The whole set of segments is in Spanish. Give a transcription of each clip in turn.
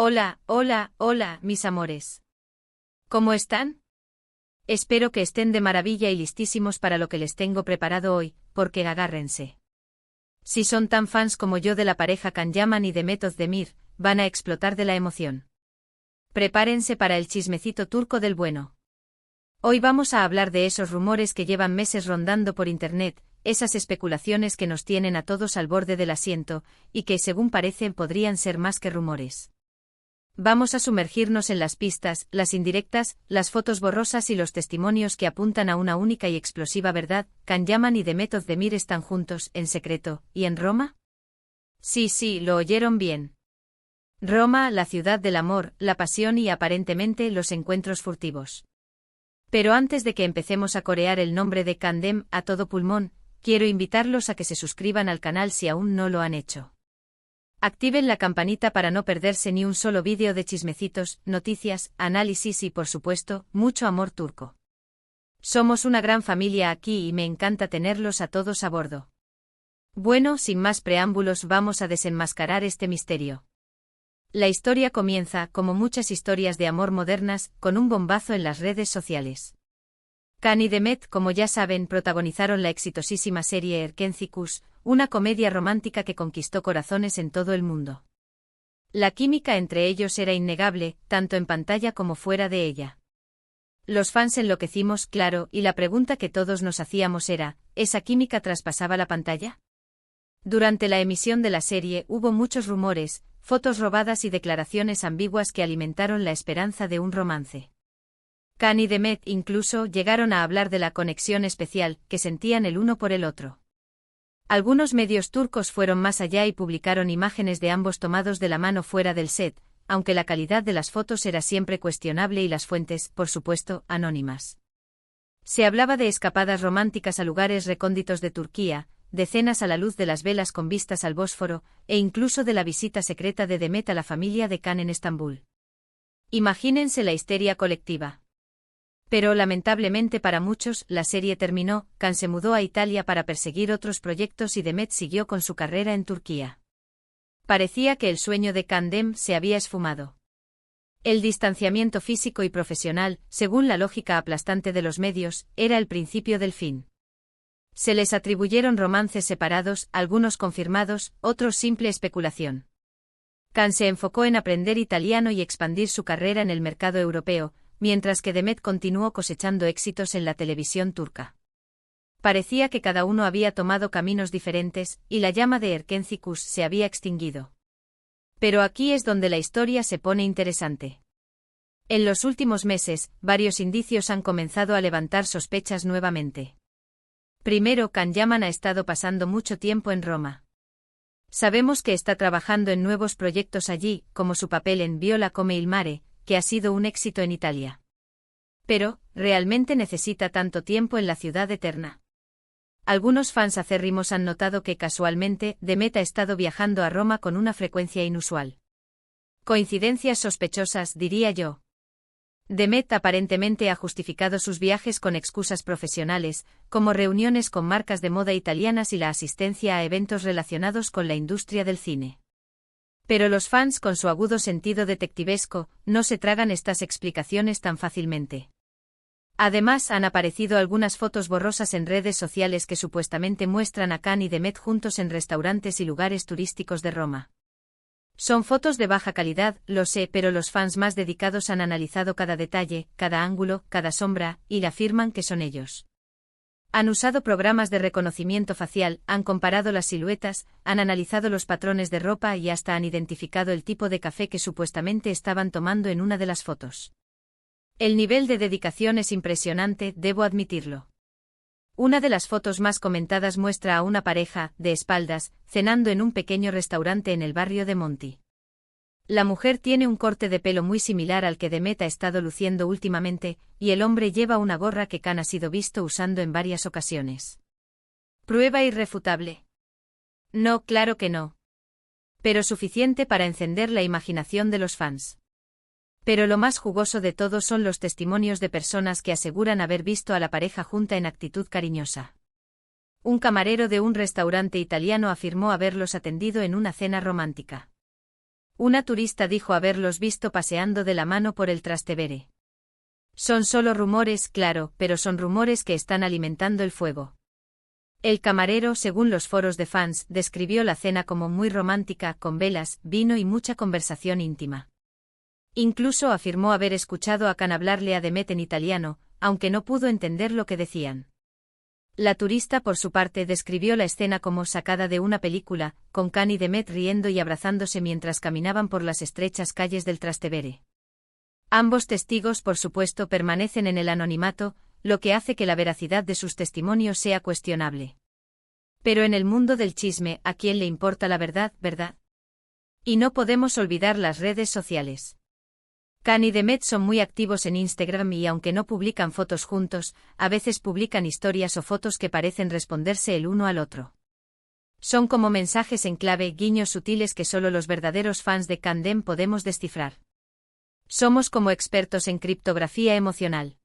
Hola, hola, hola, mis amores. ¿Cómo están? Espero que estén de maravilla y listísimos para lo que les tengo preparado hoy, porque agárrense. Si son tan fans como yo de la pareja Can Yaman y Demet Özdemir, van a explotar de la emoción. Prepárense para el chismecito turco del bueno. Hoy vamos a hablar de esos rumores que llevan meses rondando por internet, esas especulaciones que nos tienen a todos al borde del asiento, y que según parecen podrían ser más que rumores. Vamos a sumergirnos en las pistas, las indirectas, las fotos borrosas y los testimonios que apuntan a una única y explosiva verdad: Can Yaman y Demet Özdemir están juntos, en secreto, ¿y en Roma? Sí, lo oyeron bien. Roma, la ciudad del amor, la pasión y aparentemente los encuentros furtivos. Pero antes de que empecemos a corear el nombre de Candem a todo pulmón, quiero invitarlos a que se suscriban al canal si aún no lo han hecho. Activen la campanita para no perderse ni un solo vídeo de chismecitos, noticias, análisis y por supuesto, mucho amor turco. Somos una gran familia aquí y me encanta tenerlos a todos a bordo. Bueno, sin más preámbulos, vamos a desenmascarar este misterio. La historia comienza, como muchas historias de amor modernas, con un bombazo en las redes sociales. Can y Demet, como ya saben, protagonizaron la exitosísima serie Erkenci, una comedia romántica que conquistó corazones en todo el mundo. La química entre ellos era innegable, tanto en pantalla como fuera de ella. Los fans enloquecimos, claro, y la pregunta que todos nos hacíamos era, ¿esa química traspasaba la pantalla? Durante la emisión de la serie hubo muchos rumores, fotos robadas y declaraciones ambiguas que alimentaron la esperanza de un romance. Can y Demet incluso llegaron a hablar de la conexión especial que sentían el uno por el otro. Algunos medios turcos fueron más allá y publicaron imágenes de ambos tomados de la mano fuera del set, aunque la calidad de las fotos era siempre cuestionable y las fuentes, por supuesto, anónimas. Se hablaba de escapadas románticas a lugares recónditos de Turquía, de cenas a la luz de las velas con vistas al Bósforo, e incluso de la visita secreta de Demet a la familia de Can en Estambul. Imagínense la histeria colectiva. Pero lamentablemente para muchos, la serie terminó, Can se mudó a Italia para perseguir otros proyectos y Demet siguió con su carrera en Turquía. Parecía que el sueño de Candem se había esfumado. El distanciamiento físico y profesional, según la lógica aplastante de los medios, era el principio del fin. Se les atribuyeron romances separados, algunos confirmados, otros simple especulación. Can se enfocó en aprender italiano y expandir su carrera en el mercado europeo, mientras que Demet continuó cosechando éxitos en la televisión turca. Parecía que cada uno había tomado caminos diferentes, y la llama de Erkenci se había extinguido. Pero aquí es donde la historia se pone interesante. En los últimos meses, varios indicios han comenzado a levantar sospechas nuevamente. Primero, Can Yaman ha estado pasando mucho tiempo en Roma. Sabemos que está trabajando en nuevos proyectos allí, como su papel en Viola come il mare, que ha sido un éxito en Italia. Pero, ¿realmente necesita tanto tiempo en la ciudad eterna? Algunos fans acérrimos han notado que casualmente, Demet ha estado viajando a Roma con una frecuencia inusual. Coincidencias sospechosas, diría yo. Demet aparentemente ha justificado sus viajes con excusas profesionales, como reuniones con marcas de moda italianas y la asistencia a eventos relacionados con la industria del cine. Pero los fans, con su agudo sentido detectivesco, no se tragan estas explicaciones tan fácilmente. Además, han aparecido algunas fotos borrosas en redes sociales que supuestamente muestran a Can y Demet juntos en restaurantes y lugares turísticos de Roma. Son fotos de baja calidad, lo sé, pero los fans más dedicados han analizado cada detalle, cada ángulo, cada sombra, y afirman que son ellos. Han usado programas de reconocimiento facial, han comparado las siluetas, han analizado los patrones de ropa y hasta han identificado el tipo de café que supuestamente estaban tomando en una de las fotos. El nivel de dedicación es impresionante, debo admitirlo. Una de las fotos más comentadas muestra a una pareja, de espaldas, cenando en un pequeño restaurante en el barrio de Monti. La mujer tiene un corte de pelo muy similar al que Demet ha estado luciendo últimamente, y el hombre lleva una gorra que Can ha sido visto usando en varias ocasiones. ¿Prueba irrefutable? No, claro que no. Pero suficiente para encender la imaginación de los fans. Pero lo más jugoso de todo son los testimonios de personas que aseguran haber visto a la pareja junta en actitud cariñosa. Un camarero de un restaurante italiano afirmó haberlos atendido en una cena romántica. Una turista dijo haberlos visto paseando de la mano por el Trastevere. Son solo rumores, claro, pero son rumores que están alimentando el fuego. El camarero, según los foros de fans, describió la cena como muy romántica, con velas, vino y mucha conversación íntima. Incluso afirmó haber escuchado a Khan hablarle a Demet en italiano, aunque no pudo entender lo que decían. La turista, por su parte, describió la escena como sacada de una película, con Khan y Demet riendo y abrazándose mientras caminaban por las estrechas calles del Trastevere. Ambos testigos, por supuesto, permanecen en el anonimato, lo que hace que la veracidad de sus testimonios sea cuestionable. Pero en el mundo del chisme, ¿a quién le importa la verdad, verdad? Y no podemos olvidar las redes sociales. Khan y Demet son muy activos en Instagram y aunque no publican fotos juntos, a veces publican historias o fotos que parecen responderse el uno al otro. Son como mensajes en clave, guiños sutiles que solo los verdaderos fans de Kandem podemos descifrar. Somos como expertos en criptografía emocional.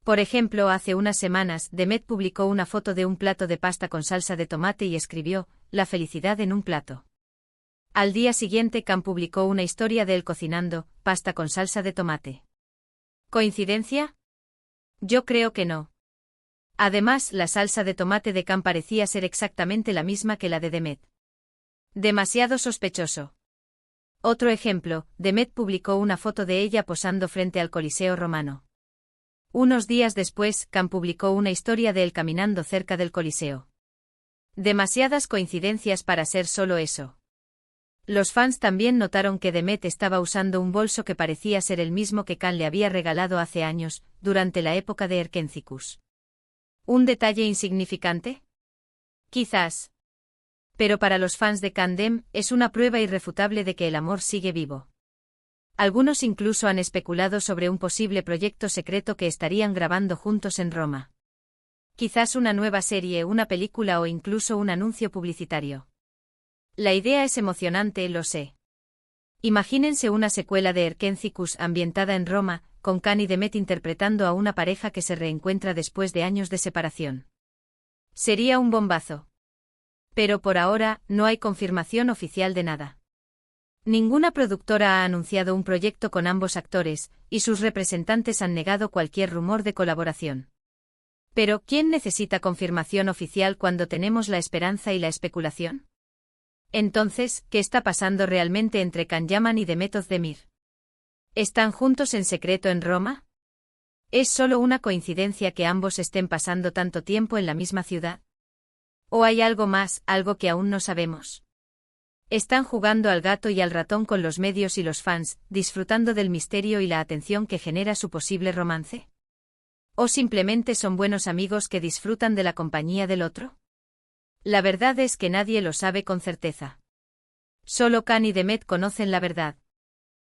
Por ejemplo, hace unas semanas, Demet publicó una foto de un plato de pasta con salsa de tomate y escribió, «La felicidad en un plato». Al día siguiente, Khan publicó una historia de él cocinando, pasta con salsa de tomate. ¿Coincidencia? Yo creo que no. Además, la salsa de tomate de Khan parecía ser exactamente la misma que la de Demet. Demasiado sospechoso. Otro ejemplo, Demet publicó una foto de ella posando frente al Coliseo romano. Unos días después, Khan publicó una historia de él caminando cerca del Coliseo. Demasiadas coincidencias para ser solo eso. Los fans también notaron que Demet estaba usando un bolso que parecía ser el mismo que Khan le había regalado hace años, durante la época de Erkenci-Kuş. ¿Un detalle insignificante? Quizás. Pero para los fans de Kandem, es una prueba irrefutable de que el amor sigue vivo. Algunos incluso han especulado sobre un posible proyecto secreto que estarían grabando juntos en Roma. Quizás una nueva serie, una película o incluso un anuncio publicitario. La idea es emocionante, lo sé. Imagínense una secuela de Erkenci-Kuş ambientada en Roma, con Khan y Demet interpretando a una pareja que se reencuentra después de años de separación. Sería un bombazo. Pero por ahora, no hay confirmación oficial de nada. Ninguna productora ha anunciado un proyecto con ambos actores, y sus representantes han negado cualquier rumor de colaboración. Pero, ¿quién necesita confirmación oficial cuando tenemos la esperanza y la especulación? Entonces, ¿qué está pasando realmente entre Can Yaman y Demet Özdemir? ¿Están juntos en secreto en Roma? ¿Es solo una coincidencia que ambos estén pasando tanto tiempo en la misma ciudad? ¿O hay algo más, algo que aún no sabemos? Están jugando al gato y al ratón con los medios y los fans, disfrutando del misterio y la atención que genera su posible romance. ¿O simplemente son buenos amigos que disfrutan de la compañía del otro? La verdad es que nadie lo sabe con certeza. Solo Khan y Demet conocen la verdad.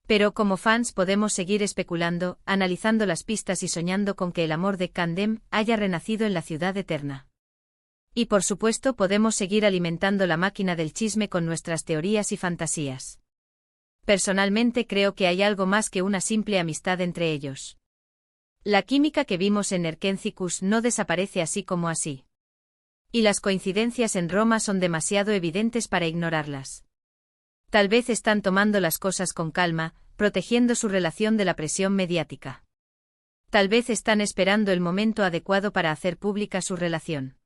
Pero como fans podemos seguir especulando, analizando las pistas y soñando con que el amor de Kandem haya renacido en la ciudad eterna. Y por supuesto podemos seguir alimentando la máquina del chisme con nuestras teorías y fantasías. Personalmente creo que hay algo más que una simple amistad entre ellos. La química que vimos en Erkenci-Kuş no desaparece así como así. Y las coincidencias en Roma son demasiado evidentes para ignorarlas. Tal vez están tomando las cosas con calma, protegiendo su relación de la presión mediática. Tal vez están esperando el momento adecuado para hacer pública su relación.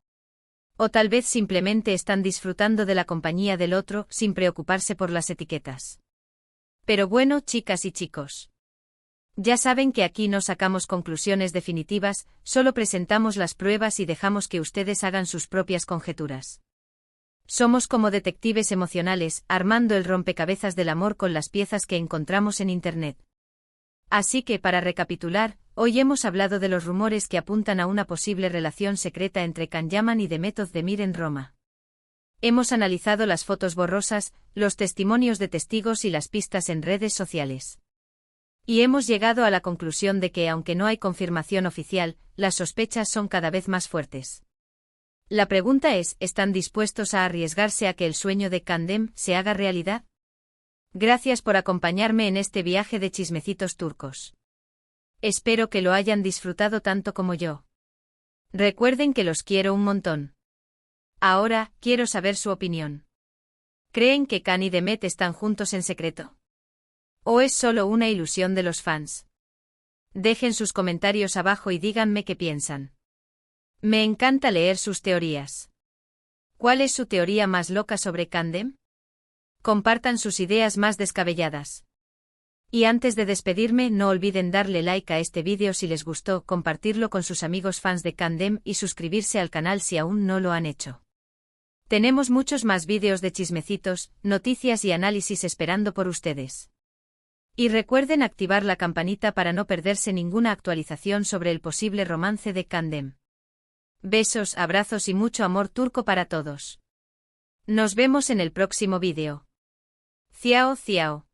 O tal vez simplemente están disfrutando de la compañía del otro sin preocuparse por las etiquetas. Pero bueno, chicas y chicos. Ya saben que aquí no sacamos conclusiones definitivas, solo presentamos las pruebas y dejamos que ustedes hagan sus propias conjeturas. Somos como detectives emocionales, armando el rompecabezas del amor con las piezas que encontramos en Internet. Así que, para recapitular, hoy hemos hablado de los rumores que apuntan a una posible relación secreta entre Can Yaman y Demet Özdemir en Roma. Hemos analizado las fotos borrosas, los testimonios de testigos y las pistas en redes sociales. Y hemos llegado a la conclusión de que, aunque no hay confirmación oficial, las sospechas son cada vez más fuertes. La pregunta es, ¿están dispuestos a arriesgarse a que el sueño de Kandem se haga realidad? Gracias por acompañarme en este viaje de chismecitos turcos. Espero que lo hayan disfrutado tanto como yo. Recuerden que los quiero un montón. Ahora, quiero saber su opinión. ¿Creen que Can y Demet están juntos en secreto? ¿O es solo una ilusión de los fans? Dejen sus comentarios abajo y díganme qué piensan. Me encanta leer sus teorías. ¿Cuál es su teoría más loca sobre Candem? Compartan sus ideas más descabelladas. Y antes de despedirme, no olviden darle like a este vídeo si les gustó, compartirlo con sus amigos fans de Candem y suscribirse al canal si aún no lo han hecho. Tenemos muchos más vídeos de chismecitos, noticias y análisis esperando por ustedes. Y recuerden activar la campanita para no perderse ninguna actualización sobre el posible romance de Candem. Besos, abrazos y mucho amor turco para todos. Nos vemos en el próximo vídeo. Ciao, ciao.